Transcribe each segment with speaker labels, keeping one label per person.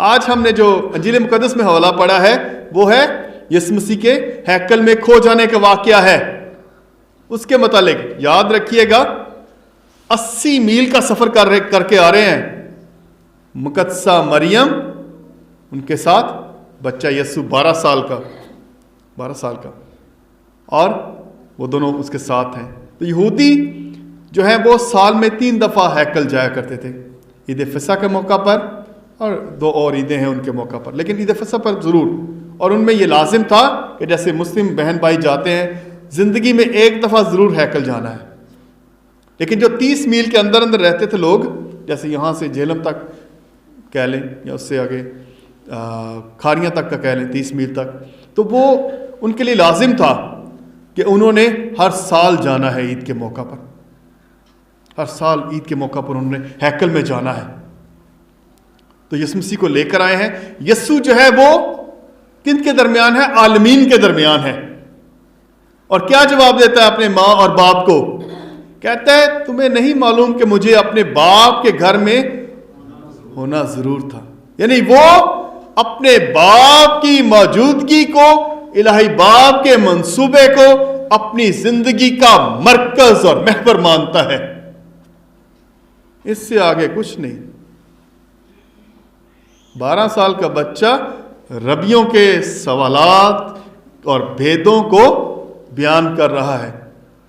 Speaker 1: آج ہم نے جو انجیل مقدس میں حوالہ پڑھا ہے وہ ہے یسوع مسیح کے ہیکل میں کھو جانے کا واقعہ ہے. اس کے متعلق یاد رکھیے گا 80 میل کا سفر کر کے آ رہے ہیں. مقدسہ مریم ان کے ساتھ بچہ یسوع 12 سال کا اور وہ دونوں اس کے ساتھ ہیں. تو یہودی جو ہیں وہ سال میں 3 دفعہ ہیکل جایا کرتے تھے, عید فصح کے موقع پر اور 2 اور عیدیں ہیں ان کے موقع پر, لیکن عید فصح پر ضرور. اور ان میں یہ لازم تھا کہ جیسے مسلم بہن بھائی جاتے ہیں زندگی میں 1 دفعہ ضرور ہیکل جانا ہے. لیکن جو 30 میل کے اندر رہتے تھے لوگ, جیسے یہاں سے جہلم تک کہہ لیں یا اس سے آگے کھاریاں تک کا کہہ لیں 30 میل تک, تو وہ ان کے لیے لازم تھا کہ انہوں نے ہر سال جانا ہے عید کے موقع پر. ہر سال عید کے موقع پر انہوں نے ہیکل میں جانا ہے. تو یسوع مسیح کو لے کر آئے ہیں. یسوع جو ہے وہ کن کے درمیان ہے؟ عالمین کے درمیان ہے. اور کیا جواب دیتا ہے اپنے ماں اور باپ کو؟ کہتا ہے تمہیں نہیں معلوم کہ مجھے اپنے باپ کے گھر میں ہونا ضرور تھا. یعنی وہ اپنے باپ کی موجودگی کو, الہی باپ کے منصوبے کو اپنی زندگی کا مرکز اور محور مانتا ہے. اس سے آگے کچھ نہیں. 12 سال کا بچہ ربیوں کے سوالات اور بھیدوں کو بیان کر رہا ہے.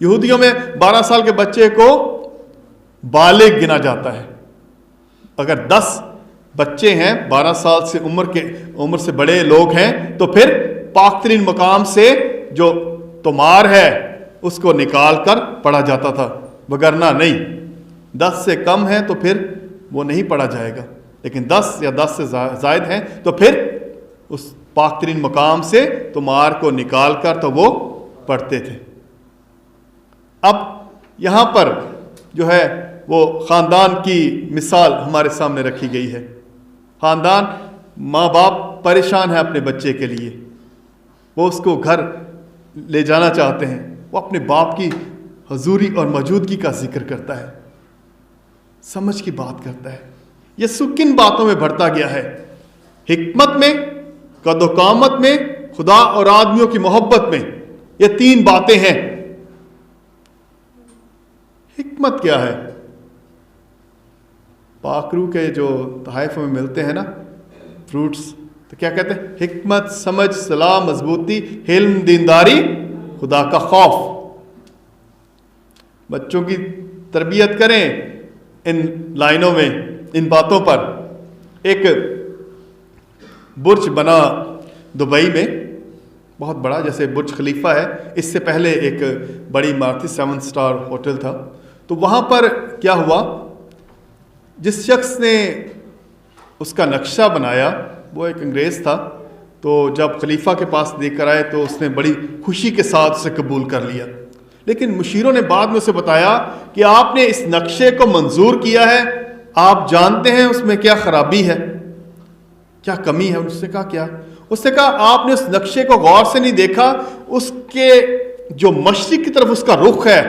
Speaker 1: یہودیوں میں 12 سال کے بچے کو بالغ گنا جاتا ہے. اگر 10 بچے ہیں 12 سال سے عمر سے بڑے لوگ ہیں تو پھر پاک ترین مقام سے جو تمار ہے اس کو نکال کر پڑھا جاتا تھا, وگرنہ نہیں. 10 سے کم ہے تو پھر وہ نہیں پڑھا جائے گا, لیکن 10 یا 10 سے زائد ہیں تو پھر اس پاک ترین مقام سے تمار کو نکال کر تو وہ پڑھتے تھے. اب یہاں پر جو ہے وہ خاندان کی مثال ہمارے سامنے رکھی گئی ہے. خاندان, ماں باپ پریشان ہے اپنے بچے کے لیے, وہ اس کو گھر لے جانا چاہتے ہیں, وہ اپنے باپ کی حضوری اور موجودگی کا ذکر کرتا ہے, سمجھ کی بات کرتا ہے. یسوع کن باتوں میں بڑھتا گیا ہے؟ حکمت میں, قد و قامت میں, خدا اور آدمیوں کی محبت میں. یہ 3 باتیں ہیں. حکمت کیا ہے؟ پاک روح کے جو تحائف میں ملتے ہیں نا فروٹس, تو کیا کہتے ہیں؟ حکمت, سمجھ, صلاح, مضبوطی, حلم, دینداری, خدا کا خوف. بچوں کی تربیت کریں ان لائنوں میں, ان باتوں پر. ایک برج بنا دبئی میں, بہت بڑا, جیسے برج خلیفہ ہے. اس سے پہلے ایک بڑی عمارتی 7 سٹار ہوٹل تھا. تو وہاں پر کیا ہوا, جس شخص نے اس کا نقشہ بنایا وہ ایک انگریز تھا. تو جب خلیفہ کے پاس دے کر آئے تو اس نے بڑی خوشی کے ساتھ اسے قبول کر لیا. لیکن مشیروں نے بعد میں اسے بتایا کہ آپ نے اس نقشے کو منظور کیا ہے, آپ جانتے ہیں اس میں کیا خرابی ہے, کیا کمی ہے. اس نے کہا کیا؟ اس نے کہا آپ نے اس نقشے کو غور سے نہیں دیکھا. اس کے جو مشرق کی طرف اس کا رخ ہے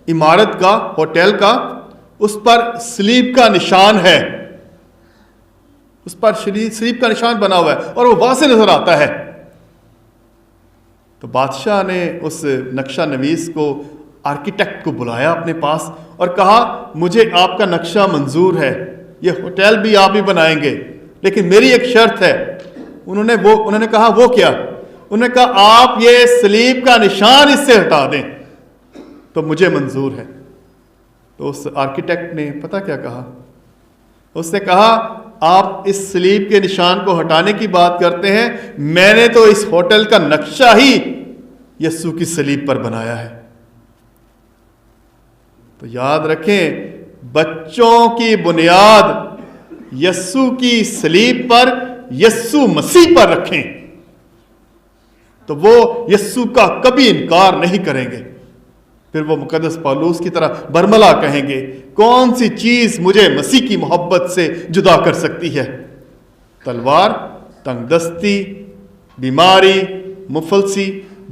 Speaker 1: عمارت کا, ہوٹل کا, اس پر سلیب کا نشان ہے. اس پر سلیب کا نشان بنا ہوا ہے اور وہ واضح نظر آتا ہے. تو بادشاہ نے اس نقشہ نویس کو, آرکیٹیکٹ کو بلایا اپنے پاس اور کہا مجھے آپ کا نقشہ منظور ہے, یہ ہوٹل بھی آپ ہی بنائیں گے, لیکن میری ایک شرط ہے. انہوں نے کہا وہ کیا؟ انہوں نے کہا آپ یہ سلیب کا نشان اس سے ہٹا دیں تو مجھے منظور ہے. تو اس آرکیٹیکٹ نے پتہ کیا کہا؟ اس نے کہا آپ اس سلیب کے نشان کو ہٹانے کی بات کرتے ہیں, میں نے تو اس ہوٹل کا نقشہ ہی یسوع کی سلیب پر بنایا ہے. تو یاد رکھیں, بچوں کی بنیاد یسوع کی سلیب پر, یسوع مسیح پر رکھیں تو وہ یسوع کا کبھی انکار نہیں کریں گے. پھر وہ مقدس پالوس کی طرح برملا کہیں گے, کون سی چیز مجھے مسیح کی محبت سے جدا کر سکتی ہے؟ تلوار, تنگ دستی, بیماری, مفلسی,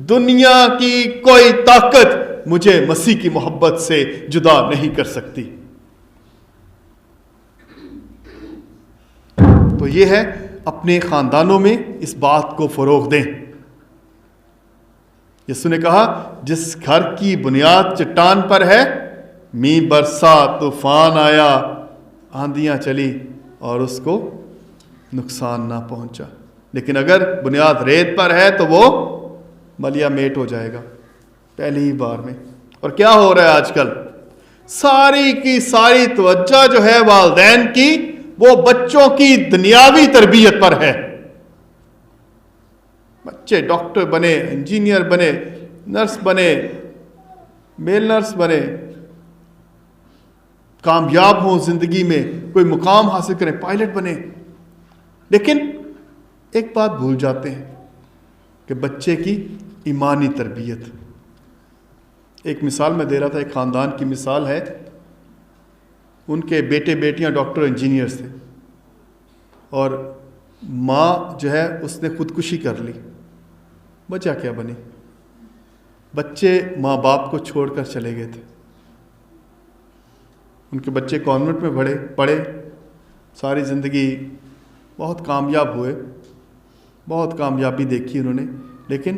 Speaker 1: دنیا کی کوئی طاقت مجھے مسیح کی محبت سے جدا نہیں کر سکتی. تو یہ ہے اپنے خاندانوں میں اس بات کو فروغ دیں۔ یسوع نے کہا جس گھر کی بنیاد چٹان پر ہے، مینہ برسا، طوفان آیا، آندھیاں چلی اور اس کو نقصان نہ پہنچا، لیکن اگر بنیاد ریت پر ہے تو وہ ملیا میٹ ہو جائے گا پہلی ہی بار میں۔ اور کیا ہو رہا ہے آج کل؟ ساری کی ساری توجہ جو ہے والدین کی وہ بچوں کی دنیاوی تربیت پر ہے۔ بچے ڈاکٹر بنے، انجینئر بنے، نرس بنے، میل نرس بنے، کامیاب ہوں زندگی میں، کوئی مقام حاصل کریں، پائلٹ بنے، لیکن ایک بات بھول جاتے ہیں کہ بچے کی ایمانی تربیت۔ ایک مثال میں دے رہا تھا، ایک خاندان کی مثال ہے، ان کے بیٹے بیٹیاں ڈاکٹر انجینئرز تھے، اور ماں جو ہے اس نے خودکشی کر لی۔ وجہ کیا بنی؟ بچے ماں باپ کو چھوڑ کر چلے گئے تھے۔ ان کے بچے کانوینٹ میں پڑھے، ساری زندگی بہت کامیاب ہوئے، بہت کامیابی دیکھی انہوں نے، لیکن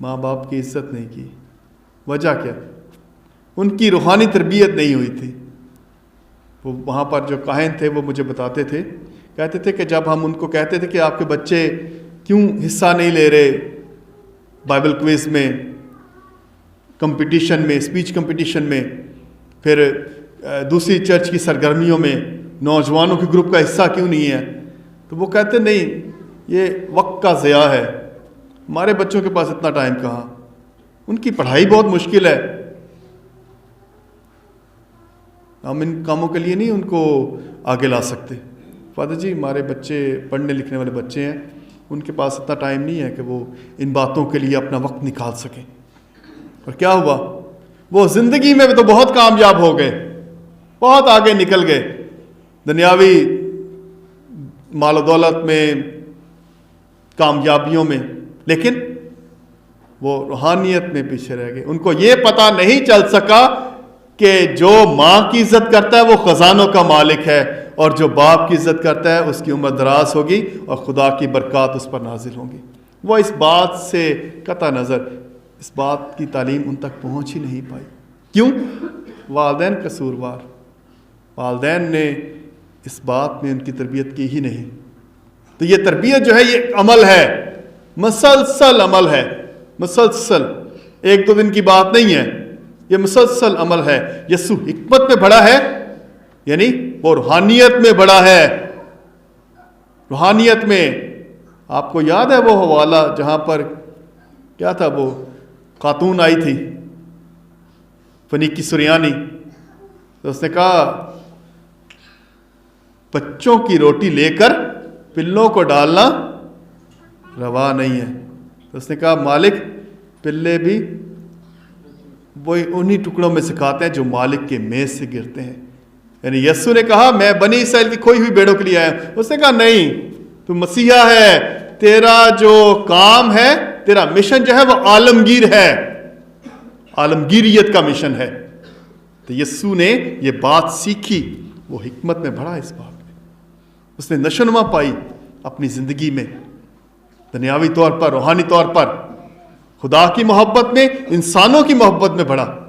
Speaker 1: ماں باپ کی عزت نہیں کی۔ وجہ کیا؟ ان کی روحانی تربیت نہیں ہوئی تھی۔ وہ وہاں پر جو کاہن تھے وہ مجھے بتاتے تھے، کہتے تھے کہ جب ہم ان کو کہتے تھے کہ آپ کے بچے کیوں حصہ نہیں لے رہے بائبل کوئز میں، کمپٹیشن میں، اسپیچ کمپٹیشن میں، پھر دوسری چرچ کی سرگرمیوں میں نوجوانوں کے گروپ کا حصہ کیوں نہیں ہے، تو وہ کہتے نہیں یہ وقت کا ضیاع ہے، ہمارے بچوں کے پاس اتنا ٹائم کہاں، ان کی پڑھائی بہت مشکل ہے، ہم ان کاموں کے لیے نہیں ان کو آگے لا سکتے۔ فادر جی ہمارے بچے پڑھنے لکھنے والے بچے ہیں، ان کے پاس اتنا ٹائم نہیں ہے کہ وہ ان باتوں کے لیے اپنا وقت نکال سکیں۔ اور کیا ہوا؟ وہ زندگی میں تو بہت کامیاب ہو گئے، بہت آگے نکل گئے دنیاوی مال و دولت میں، کامیابیوں میں، لیکن وہ روحانیت میں پیچھے رہ گئے۔ ان کو یہ پتہ نہیں چل سکا کہ جو ماں کی عزت کرتا ہے وہ خزانوں کا مالک ہے، اور جو باپ کی عزت کرتا ہے اس کی عمر دراز ہوگی اور خدا کی برکات اس پر نازل ہوں گی۔ وہ اس بات سے قطع نظر اس بات کی تعلیم ان تک پہنچ ہی نہیں پائی۔ کیوں؟ والدین قصوروار، والدین نے اس بات میں ان کی تربیت کی ہی نہیں۔ تو یہ تربیت جو ہے یہ عمل ہے، مسلسل عمل ہے، مسلسل، ایک دو دن کی بات نہیں ہے، یہ مسلسل عمل ہے۔ یسوع حکمت میں بڑا ہے، یعنی وہ روحانیت میں بڑا ہے۔ روحانیت میں آپ کو یاد ہے وہ حوالہ جہاں پر کیا تھا، وہ خاتون آئی تھی فنیکی سریانی، تو اس نے کہا بچوں کی روٹی لے کر پلوں کو ڈالنا روا نہیں ہے۔ تو اس نے کہا مالک پلے بھی وہی انہی ٹکڑوں میں سے کھاتے ہیں جو مالک کے میز سے گرتے ہیں۔ یعنی یسوع نے کہا میں بنی اسرائیل کی کھوئی ہوئی بھیڑوں کے لیے آیا ہوں۔ اس نے کہا نہیں، تو مسیحا ہے، تیرا جو کام ہے، تیرا مشن جو ہے وہ عالمگیر ہے، عالمگیریت کا مشن ہے۔ تو یسوع نے یہ بات سیکھی، وہ حکمت میں بڑھا اس بات میں، اس نے نشوونما پائی اپنی زندگی میں، دنیاوی طور پر، روحانی طور پر، خدا کی محبت میں، انسانوں کی محبت میں بڑھا۔